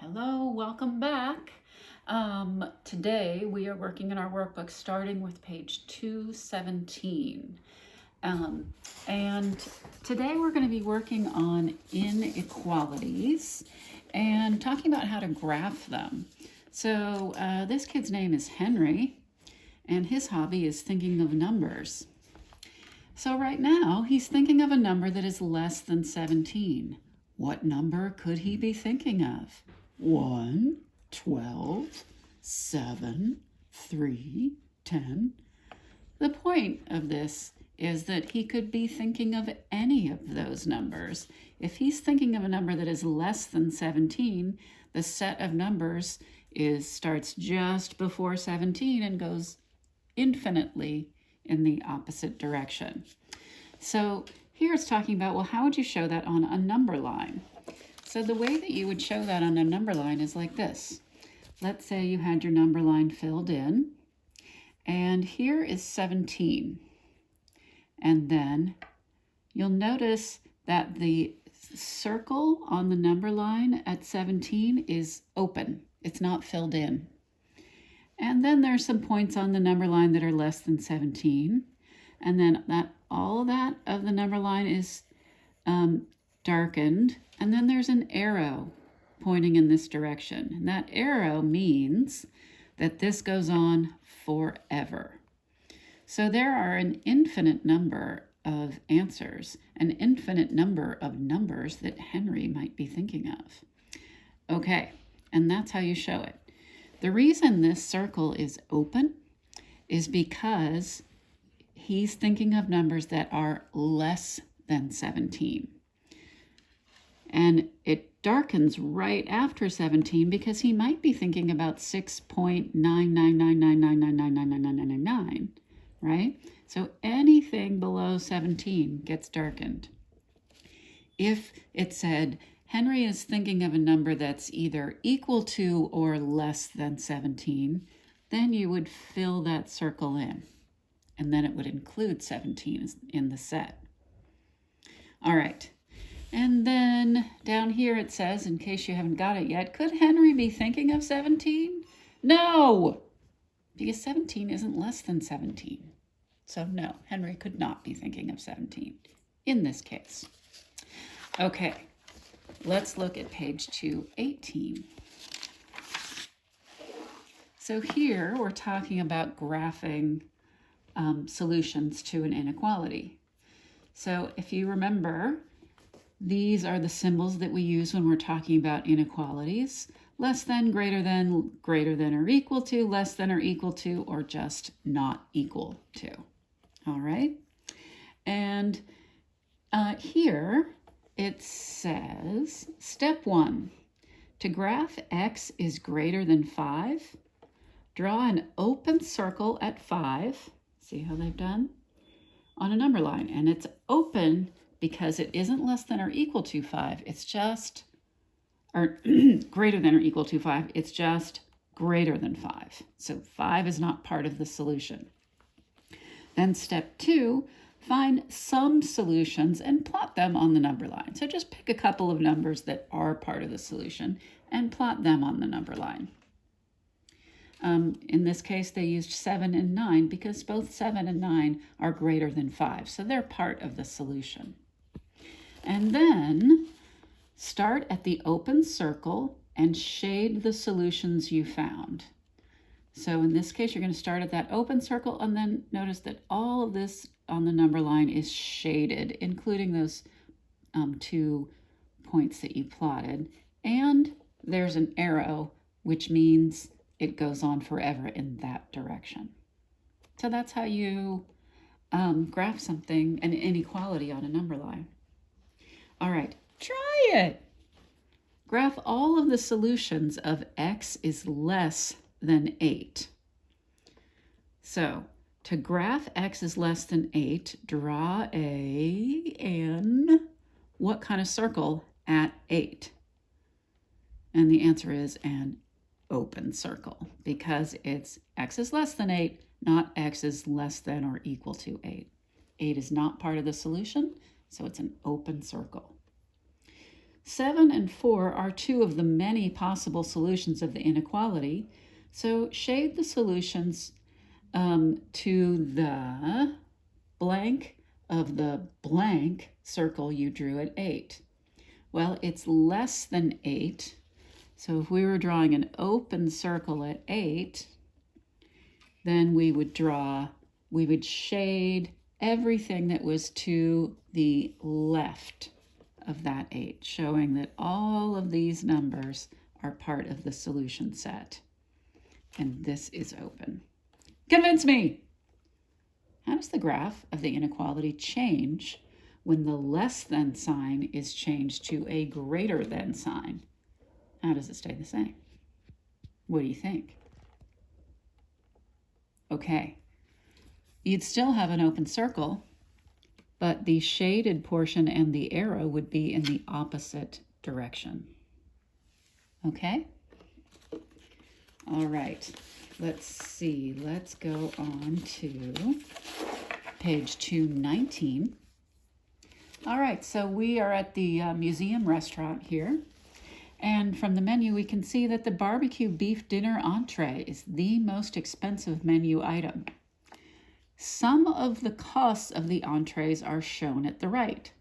Hello, welcome back. Today we are working in our workbook starting with page 217. And today we're going to be working on inequalities and talking about how to graph them. So this kid's name is Henry, and his hobby is thinking of numbers. So right now he's thinking of a number that is less than 17. What number could he be thinking of? 1, 12, 7, 3, 10. The point of this is that he could be thinking of any of those numbers. If he's thinking of a number that is less than 17, the set of numbers starts just before 17 and goes infinitely in the opposite direction. So here it's talking about, well, how would you show that on a number line? So the way that you would show that on a number line is like this. Let's say you had your number line filled in, and here is 17. And then you'll notice that the circle on the number line at 17 is open. It's not filled in. And then there's some points on the number line that are less than 17. And then all of that of the number line is darkened. And then there's an arrow pointing in this direction. And that arrow means that this goes on forever. So there are an infinite number of answers, an infinite number of numbers that Henry might be thinking of. Okay, and that's how you show it. The reason this circle is open is because he's thinking of numbers that are less than 17. And it darkens right after 17 because he might be thinking about 6.9999999999999, right? So anything below 17 gets darkened. If it said Henry is thinking of a number that's either equal to or less than 17, then you would fill that circle in, and then it would include 17 in the set. All right. And then down here it says, in case you haven't got it yet, could Henry be thinking of 17? No, because 17 isn't less than 17. So no, Henry could not be thinking of 17 in this case. Okay, let's look at page 218. So here we're talking about graphing solutions to an inequality. So if you remember, these are the symbols that we use when we're talking about inequalities. Less than, greater than or equal to, less than or equal to, or just not equal to. All right? And here it says, step 1, to graph x is greater than 5, draw an open circle at 5. See how they've done? On a number line. And it's open because it isn't less than or equal to 5. It's just, or greater than or equal to 5. It's just greater than 5. So 5 is not part of the solution. Then step 2, find some solutions and plot them on the number line. So just pick a couple of numbers that are part of the solution and plot them on the number line. In this case, they used 7 and 9 because both 7 and 9 are greater than 5. So they're part of the solution. And then start at the open circle and shade the solutions you found. So in this case, you're going to start at that open circle, and then notice that all of this on the number line is shaded, including those 2 points that you plotted. And there's an arrow, which means it goes on forever in that direction. So that's how you graph something, an inequality on a number line. All right, try it. Graph all of the solutions of x is less than 8. So to graph x is less than 8, draw what kind of circle at 8? And the answer is an open circle because it's x is less than 8, not x is less than or equal to 8. 8 is not part of the solution, so it's an open circle. 7 and 4 are two of the many possible solutions of the inequality. So shade the solutions to the blank of the blank circle you drew at 8. Well, it's less than 8. So if we were drawing an open circle at 8, then we would shade everything that was to the left of that 8, showing that all of these numbers are part of the solution set. And this is open. Convince me! How does the graph of the inequality change when the less than sign is changed to a greater than sign? How does it stay the same? What do you think? Okay, you'd still have an open circle, but the shaded portion and the arrow would be in the opposite direction. Okay? All right, let's see. Let's go on to page 219. All right, so we are at the museum restaurant here. And from the menu, we can see that the barbecue beef dinner entree is the most expensive menu item. Some of the costs of the entrees are shown at the right.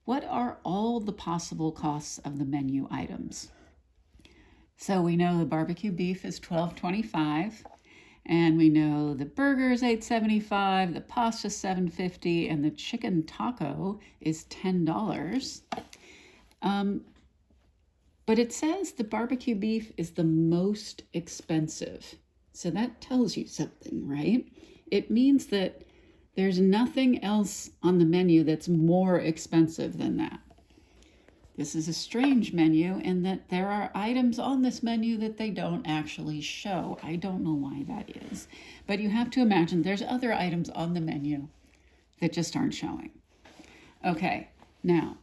What are all the possible costs of the menu items? So we know the barbecue beef is $12.25, and we know the burger is $8.75, the pasta $7.50, and the chicken taco is $10. But it says the barbecue beef is the most expensive. So that tells you something, right? It means that there's nothing else on the menu that's more expensive than that. This is a strange menu in that there are items on this menu that they don't actually show. I don't know why that is. But you have to imagine there's other items on the menu that just aren't showing. Okay, now,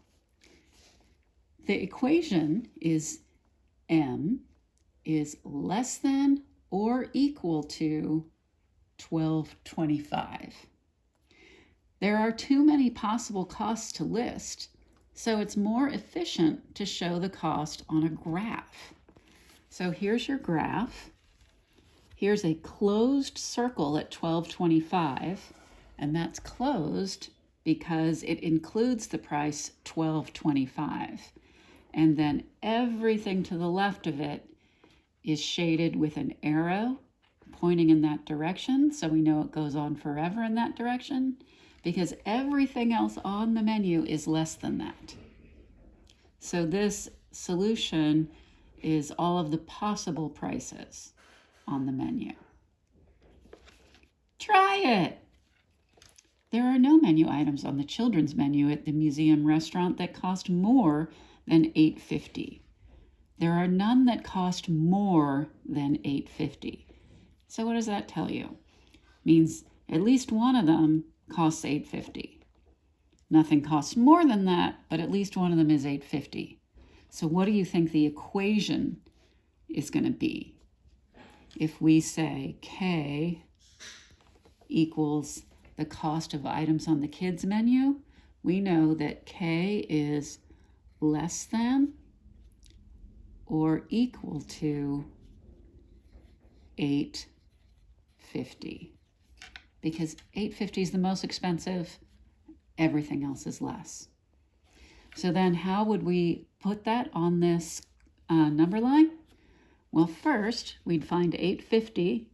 the equation is m is less than or equal to $12.25. There are too many possible costs to list, so it's more efficient to show the cost on a graph. So here's your graph. Here's a closed circle at $12.25, and that's closed because it includes the price $12.25. And then everything to the left of it is shaded with an arrow pointing in that direction, so we know it goes on forever in that direction, because everything else on the menu is less than that. So this solution is all of the possible prices on the menu. Try it! There are no menu items on the children's menu at the museum restaurant that cost more than $8.50. There are none that cost more than $8.50. So what does that tell you? Means at least one of them costs $8.50. Nothing costs more than that, but at least one of them is $8.50. So what do you think the equation is going to be? If we say K equals the cost of items on the kids menu, we know that K is less than or equal to $8.50. Because $8.50 is the most expensive, everything else is less. So then how would we put that on this number line? Well, first we'd find $8.50.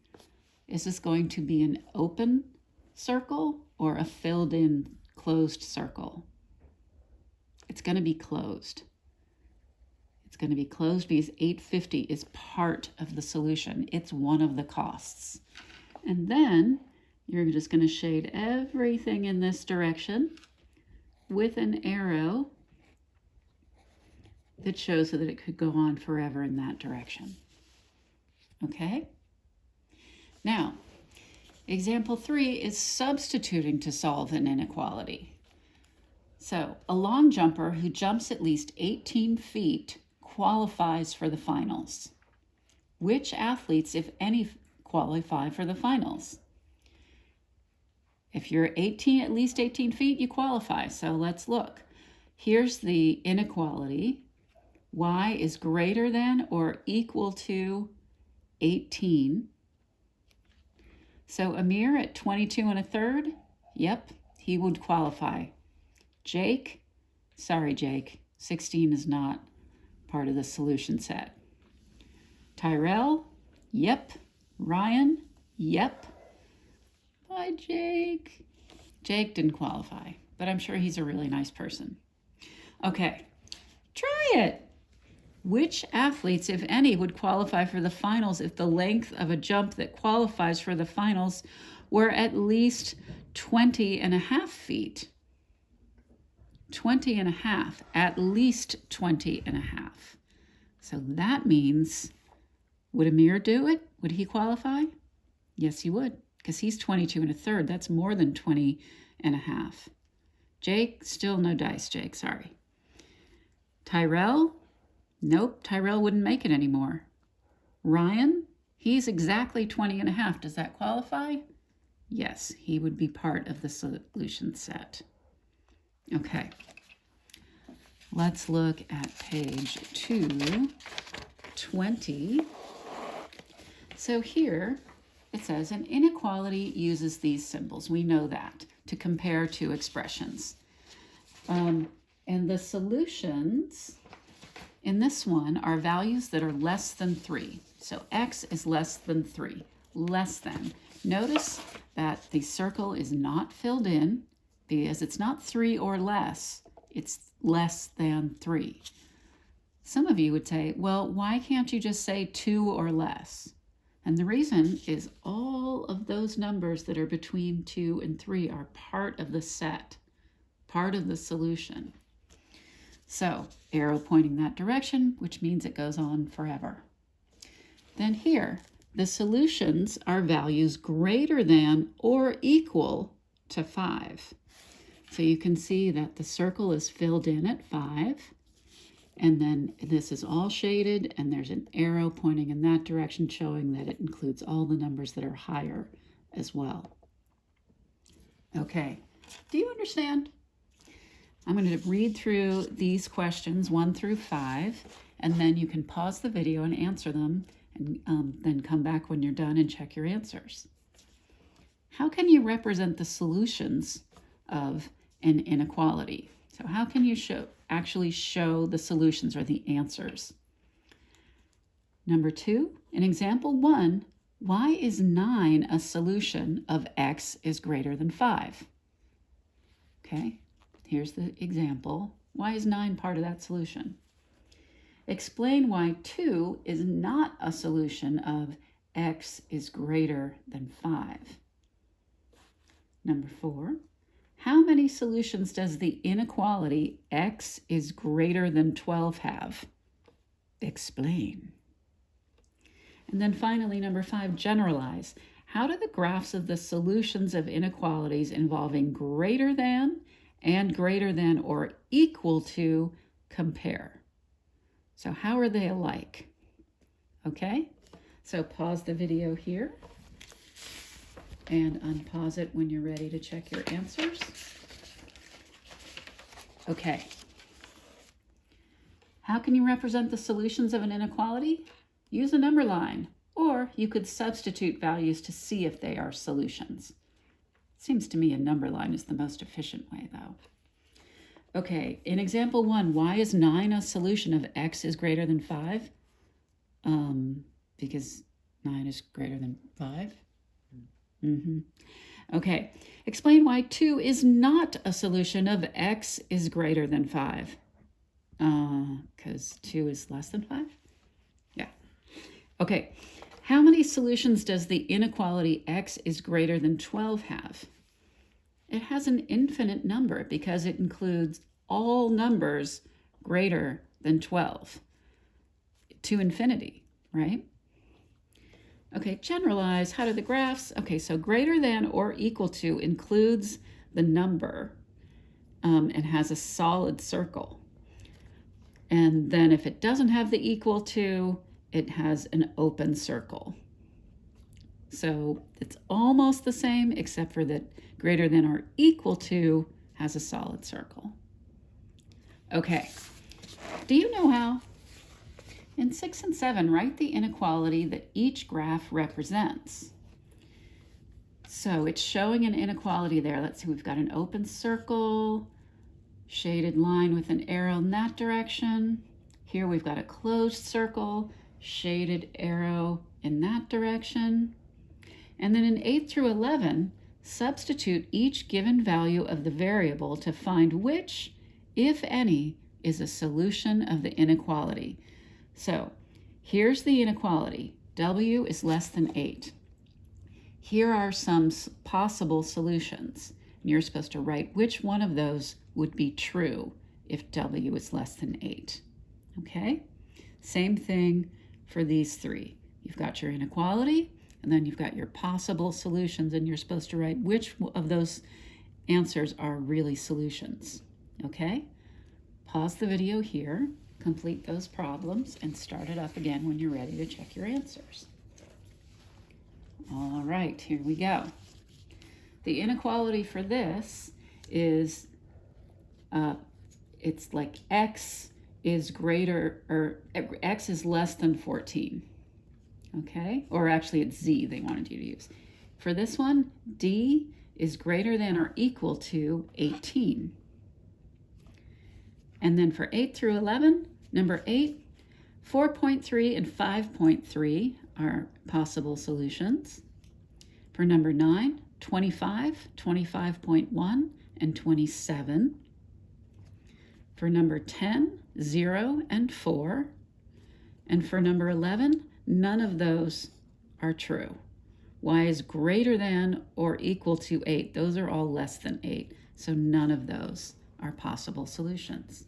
Is this going to be an open circle or a filled in closed circle? It's going to be closed. It's going to be closed because $8.50 is part of the solution. It's one of the costs. And then you're just going to shade everything in this direction with an arrow that shows that it could go on forever in that direction. Okay? Now, example 3 is substituting to solve an inequality. So, a long jumper who jumps at least 18 feet qualifies for the finals. Which athletes, if any, qualify for the finals? If you're at least 18 feet, you qualify. So let's look. Here's the inequality. y is greater than or equal to 18. So Amir at 22 1/3, yep, he would qualify. Jake, sorry Jake, 16 is not part of the solution set. Tyrell, yep. Ryan, yep. Bye, Jake. Jake didn't qualify, but I'm sure he's a really nice person. Okay, try it. Which athletes, if any, would qualify for the finals if the length of a jump that qualifies for the finals were at least 20.5 feet? 20.5, at least 20.5. So that means, would Amir do it? Would he qualify? Yes, he would, because he's 22 1/3. That's more than 20.5. Jake, still no dice, Jake, sorry. Tyrell, nope, Tyrell wouldn't make it anymore. Ryan, he's exactly 20.5. Does that qualify? Yes, he would be part of the solution set. Okay, let's look at page 220. So here it says an inequality uses these symbols. We know that to compare two expressions. And the solutions in this one are values that are less than 3. So x is less than 3, less than. Notice that the circle is not filled in because it's not 3 or less, it's less than 3. Some of you would say, well, why can't you just say 2 or less? And the reason is all of those numbers that are between 2 and 3 are part of the set, part of the solution. So arrow pointing that direction, which means it goes on forever. Then here, the solutions are values greater than or equal to 5. So you can see that the circle is filled in at 5. And then this is all shaded, and there's an arrow pointing in that direction showing that it includes all the numbers that are higher as well. Okay, do you understand? I'm going to read through these questions 1 through 5, and then you can pause the video and answer them, and then come back when you're done and check your answers. How can you represent the solutions of an inequality? So how can you actually show the solutions or the answers? Number 2, in example 1, why is 9 a solution of x is greater than 5? Okay, here's the example. Why is 9 part of that solution? Explain why 2 is not a solution of x is greater than 5. Number 4, how many solutions does the inequality x is greater than 12 have? Explain. And then finally, number 5, generalize. How do the graphs of the solutions of inequalities involving greater than and greater than or equal to compare? So how are they alike? Okay, so pause the video here and unpause it when you're ready to check your answers. Okay. How can you represent the solutions of an inequality? Use a number line, or you could substitute values to see if they are solutions. Seems to me a number line is the most efficient way, though. Okay, in example 1, why is 9 a solution of x is greater than 5? Because 9 is greater than 5. Okay, explain why 2 is not a solution of x is greater than 5. Because 2 is less than 5? Yeah. Okay, how many solutions does the inequality x is greater than 12 have? It has an infinite number because it includes all numbers greater than 12 to infinity, right? Okay, generalize. How do the graphs? Okay, so greater than or equal to includes the number and has a solid circle. And then if it doesn't have the equal to, it has an open circle. So it's almost the same, except for that greater than or equal to has a solid circle. Okay, do you know how In 6 and 7, write the inequality that each graph represents. So it's showing an inequality there. Let's see, we've got an open circle, shaded line with an arrow in that direction. Here we've got a closed circle, shaded arrow in that direction. And then in 8 through 11, substitute each given value of the variable to find which, if any, is a solution of the inequality. So here's the inequality. W is less than 8. Here are some possible solutions. And you're supposed to write which one of those would be true if W is less than 8. Okay? Same thing for these three. You've got your inequality, and then you've got your possible solutions, and you're supposed to write which of those answers are really solutions. Okay? Pause the video here, complete those problems, and start it up again when you're ready to check your answers. All right, here we go. The inequality for this is, it's like x is greater, or x is less than 14. Okay, or actually it's z they wanted you to use. For this one, d is greater than or equal to 18. And then for 8 through 11, number 8, 4.3 and 5.3 are possible solutions. For number 9, 25, 25.1, and 27. For number 10, 0 and 4. And for number 11, none of those are true. Y is greater than or equal to 8. Those are all less than 8. So none of those are possible solutions.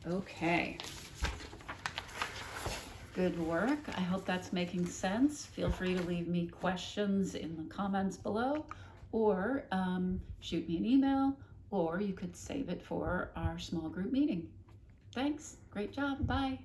Okay. Good work. I hope that's making sense. Feel free to leave me questions in the comments below, or shoot me an email, or you could save it for our small group meeting. Thanks. Great job. Bye.